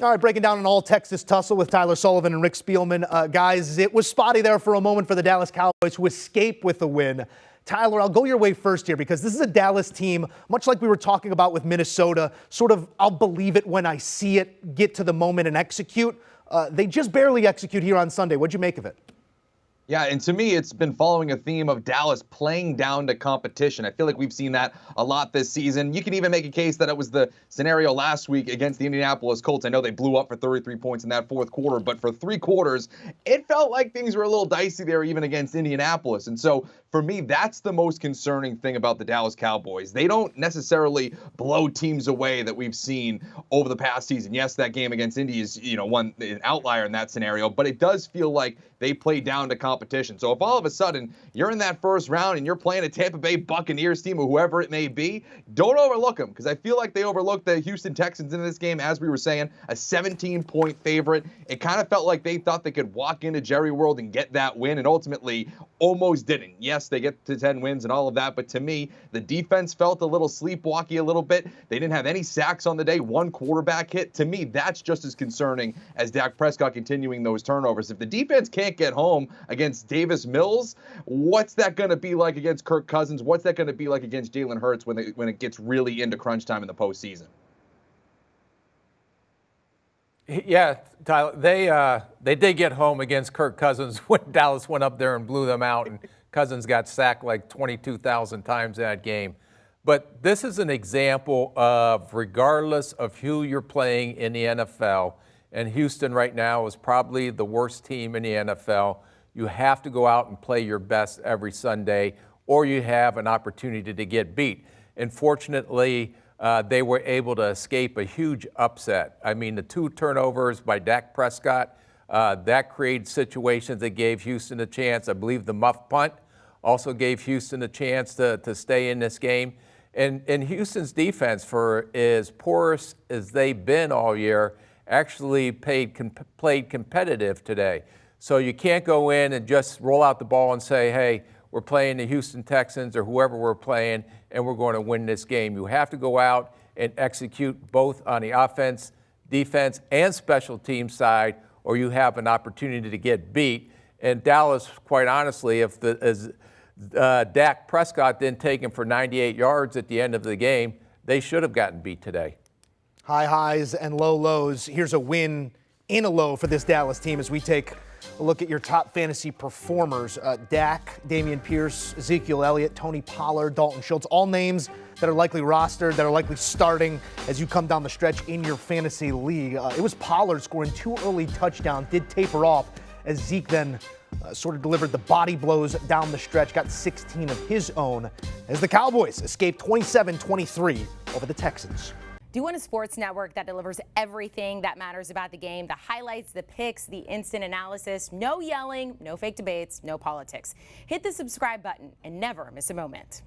All right, breaking down an all-Texas tussle with Tyler Sullivan and Rick Spielman. Guys, it was spotty there for a moment for the Dallas Cowboys to escape with the win. Tyler, I'll go your way first here because this is a Dallas team, much like we were talking about with Minnesota, sort of I'll believe it when I see it, get to the moment and execute. They just barely execute here on Sunday. What'd you make of it? Yeah, and to me, it's been following a theme of Dallas playing down to competition. I feel like we've seen that a lot this season. You can even make a case that it was the scenario last week against the Indianapolis Colts. I know they blew up for 33 points in that fourth quarter, but for 3 quarters, it felt like things were a little dicey there even against Indianapolis. And so for me, that's the most concerning thing about the Dallas Cowboys. They don't necessarily blow teams away that we've seen over the past season. Yes, that game against Indy is, an outlier in that scenario, but it does feel like they play down to competition. So if all of a sudden you're in that first round and you're playing a Tampa Bay Buccaneers team or whoever it may be, don't overlook them, because I feel like they overlooked the Houston Texans in this game, as we were saying, a 17-point favorite. It kind of felt like they thought they could walk into Jerry World and get that win, and ultimately almost didn't. Yes, they get to 10 wins and all of that, but to me, the defense felt a little sleepwalky a little bit. They didn't have any sacks on the day, 1 quarterback hit. To me, that's just as concerning as Dak Prescott continuing those turnovers. If the defense can't get home against Davis Mills, what's that going to be like against Kirk Cousins? What's that going to be like against Jalen Hurts when it gets really into crunch time in the postseason? Yeah, Tyler, they did get home against Kirk Cousins when Dallas went up there and blew them out, and Cousins got sacked like 22,000 times that game. But this is an example of, regardless of who you're playing in the NFL, and Houston right now is probably the worst team in the NFL, you have to go out and play your best every Sunday, or you have an opportunity to get beat. And fortunately, they were able to escape a huge upset. I mean, the 2 turnovers by Dak Prescott, that created situations that gave Houston a chance. I believe the muff punt also gave Houston a chance to stay in this game. And Houston's defense, for as porous as they've been all year, actually played competitive today. So you can't go in and just roll out the ball and say, hey, we're playing the Houston Texans or whoever we're playing, and we're going to win this game. You have to go out and execute both on the offense, defense, and special team side, or you have an opportunity to get beat. And Dallas, quite honestly, if Dak Prescott didn't take him for 98 yards at the end of the game, they should have gotten beat today. High highs and low lows. Here's a win in a low for this Dallas team as we take a look at your top fantasy performers. Dak, Dameon Pierce, Ezekiel Elliott, Tony Pollard, Dalton Schultz, all names that are likely rostered, that are likely starting as you come down the stretch in your fantasy league. It was Pollard scoring 2 early touchdowns, did taper off as Zeke then sort of delivered the body blows down the stretch, got 16 of his own as the Cowboys escaped 27-23 over the Texans. Do you want a sports network that delivers everything that matters about the game? The highlights, the picks, the instant analysis, no yelling, no fake debates, no politics. Hit the subscribe button and never miss a moment.